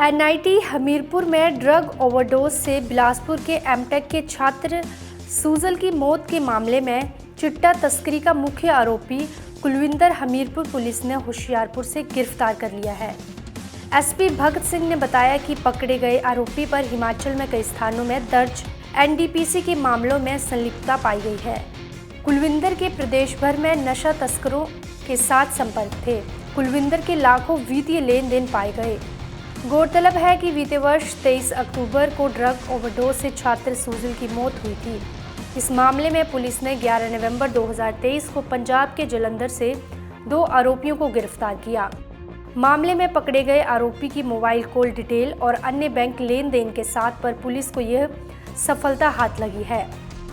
NIT Hamirpur में drug overdose से बिलासपुर के एमटेक के छात्र सुजल की मौत के मामले में चिट्टा तस्करी का मुख्य आरोपी कुलविंदर हमीरपुर पुलिस ने होशियारपुर से गिरफ्तार कर लिया है। एसपी भगत सिंह ने बताया कि पकड़े गए आरोपी पर हिमाचल में कई स्थानों में दर्ज एनडीपीसी के मामलों में संलिप्तता पाई गई है। कुलविंदर के प्रदेश भर में नशा तस्करों के साथ संपर्क थे। कुलविंदर के लाखों वित्तीय लेन देन पाए गए। गौरतलब है कि बीते वर्ष 23 अक्टूबर को ड्रग ओवरडोज से छात्र सुजल की मौत हुई थी। इस मामले में पुलिस ने 11 नवंबर 2023 को पंजाब के जलंधर से 2 आरोपियों को गिरफ्तार किया। मामले में पकड़े गए आरोपी की मोबाइल कॉल डिटेल और अन्य बैंक लेन देन के साथ पर पुलिस को यह सफलता हाथ लगी है।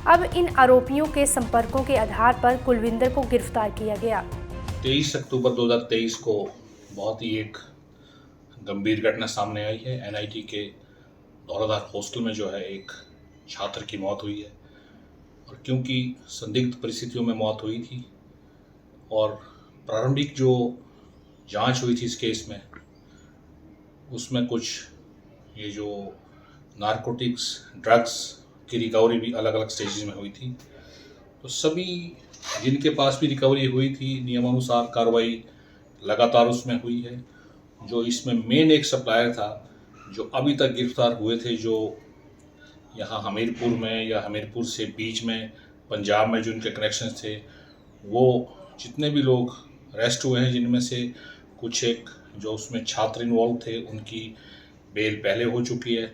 अब इन आरोपियों के संपर्कों के आधार पर कुलविंदर को गिरफ्तार किया गया। 23 अक्टूबर 2023 को बहुत ही एक गंभीर घटना सामने आई है। एनआईटी के दौरादार हॉस्टल में जो है एक छात्र की मौत हुई है और क्योंकि संदिग्ध परिस्थितियों में मौत हुई थी और प्रारंभिक जो जांच हुई थी इस केस में उसमें कुछ ये जो नारकोटिक्स ड्रग्स की रिकवरी भी अलग अलग स्टेजेस में हुई थी, तो सभी जिनके पास भी रिकवरी हुई थी नियमानुसार कार्रवाई लगातार उसमें हुई है। जो इसमें मेन एक सप्लायर था जो अभी तक गिरफ्तार हुए थे, जो यहाँ हमीरपुर में या हमीरपुर से बीच में पंजाब में जो उनके कनेक्शंस थे, वो जितने भी लोग अरेस्ट हुए हैं जिनमें से कुछ एक जो उसमें छात्र इन्वॉल्व थे उनकी बेल पहले हो चुकी है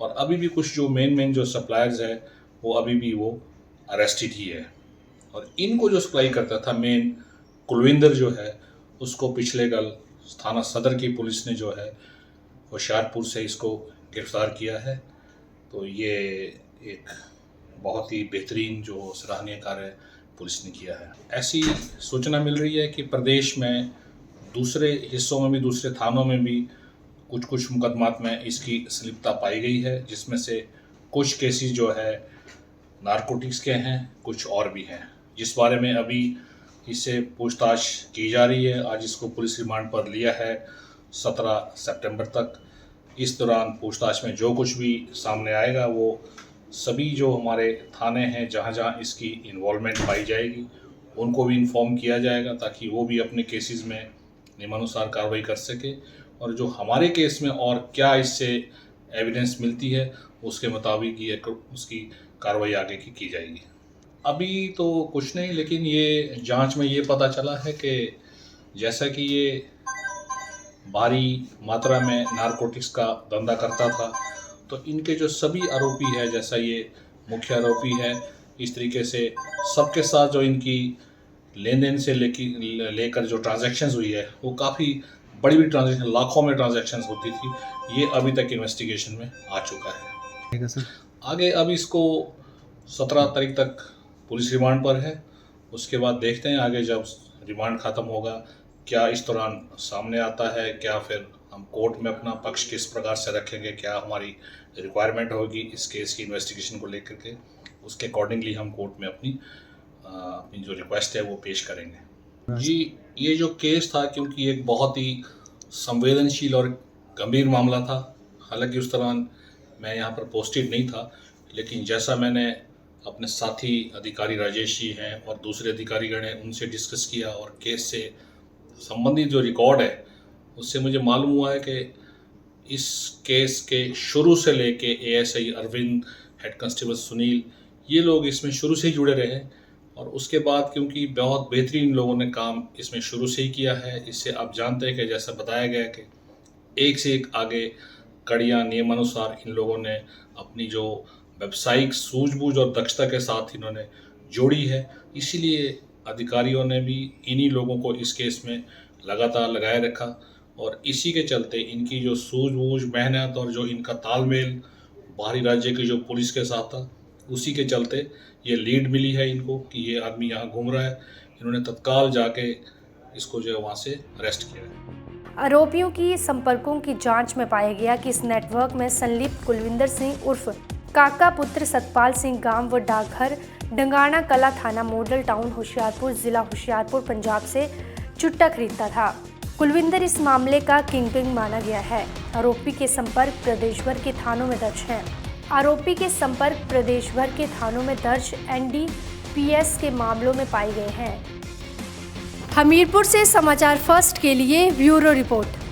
और अभी भी कुछ जो मेन जो सप्लायर्स है वो अभी भी वो अरेस्टेड ही है। और इनको जो सप्लाई करता था मेन कुलविंदर जो है उसको पिछले कल थाना सदर की पुलिस ने जो है होशियारपुर से इसको गिरफ्तार किया है। तो ये एक बहुत ही बेहतरीन जो सराहनीय कार्य पुलिस ने किया है। ऐसी सूचना मिल रही है कि प्रदेश में दूसरे हिस्सों में भी दूसरे थानों में भी कुछ मुकदमात में इसकी संलिप्तता पाई गई है, जिसमें से कुछ केसेस जो है नारकोटिक्स के हैं, कुछ और भी हैं, जिस बारे में अभी इससे पूछताछ की जा रही है। आज इसको पुलिस रिमांड पर लिया है 17 सितंबर तक। इस दौरान पूछताछ में जो कुछ भी सामने आएगा वो सभी जो हमारे थाने हैं जहाँ जहाँ इसकी इन्वॉल्वमेंट पाई जाएगी उनको भी इन्फॉर्म किया जाएगा ताकि वो भी अपने केसेस में नियमानुसार कार्रवाई कर सके और जो हमारे केस में और क्या इससे एविडेंस मिलती है उसके मुताबिक ये उसकी कार्रवाई आगे की जाएगी। अभी तो कुछ नहीं, लेकिन ये जांच में ये पता चला है कि जैसा कि ये भारी मात्रा में नारकोटिक्स का धंधा करता था, तो इनके जो सभी आरोपी है, जैसा ये मुख्य आरोपी है, इस तरीके से सबके साथ जो इनकी लेन देन से लेकर जो ट्रांजैक्शंस हुई है वो काफ़ी बड़ी ट्रांजैक्शन, लाखों में ट्रांजैक्शंस होती थी। ये अभी तक इन्वेस्टिगेशन में आ चुका है। ठीक है सर। आगे अब इसको 17 तारीख तक पुलिस रिमांड पर है। उसके बाद देखते हैं आगे जब रिमांड ख़त्म होगा क्या इस दौरान सामने आता है, क्या फिर हम कोर्ट में अपना पक्ष किस प्रकार से रखेंगे, क्या हमारी रिक्वायरमेंट होगी इस केस की इन्वेस्टिगेशन को लेकर के, उसके अकॉर्डिंगली हम कोर्ट में अपनी जो रिक्वेस्ट है वो पेश करेंगे। जी, ये जो केस था क्योंकि एक बहुत ही संवेदनशील और गंभीर मामला था, हालांकि उस दौरान मैं यहाँ पर पोस्टेड नहीं था, लेकिन जैसा मैंने अपने साथी अधिकारी राजेश जी हैं और दूसरे अधिकारीगण हैं उनसे डिस्कस किया और केस से संबंधित जो रिकॉर्ड है उससे मुझे मालूम हुआ है कि इस केस के शुरू से लेके ASI Arvind, head constable Sunil, ये लोग इसमें शुरू से ही जुड़े रहे और उसके बाद क्योंकि बहुत बेहतरीन लोगों ने काम इसमें शुरू से ही किया है, इससे आप जानते हैं कि जैसा बताया गया कि एक से एक आगे कड़ियाँ नियमानुसार इन लोगों ने अपनी जो व्यावसायिक सूझबूझ और दक्षता के साथ इन्होंने जोड़ी है। इसीलिए अधिकारियों ने भी इन्हीं लोगों को इस केस में लगातार लगाए रखा और इसी के चलते इनकी जो सूझबूझ, मेहनत और जो इनका तालमेल बाहरी राज्य की जो पुलिस के साथ था, उसी के चलते ये लीड मिली है इनको कि ये आदमी यहाँ घूम रहा है। इन्होंने तत्काल जाके इसको जो है वहाँ से अरेस्ट किया है। आरोपियों की संपर्कों की जांच में पाया गया कि इस नेटवर्क में संलिप्त कुलविंदर सिंह उर्फ काका पुत्र सतपाल सिंह गांव व डाकघर डंगाना कला थाना मॉडल टाउन होशियारपुर जिला होशियारपुर पंजाब से चिट्टा खरीदता था। कुलविंदर इस मामले का किंगपिन माना गया है। आरोपी के संपर्क प्रदेश भर के थानों में दर्ज हैं। आरोपी के संपर्क प्रदेश भर के थानों में दर्ज NDPS के मामलों में पाए गए हैं। हमीरपुर से समाचार फर्स्ट के लिए ब्यूरो रिपोर्ट।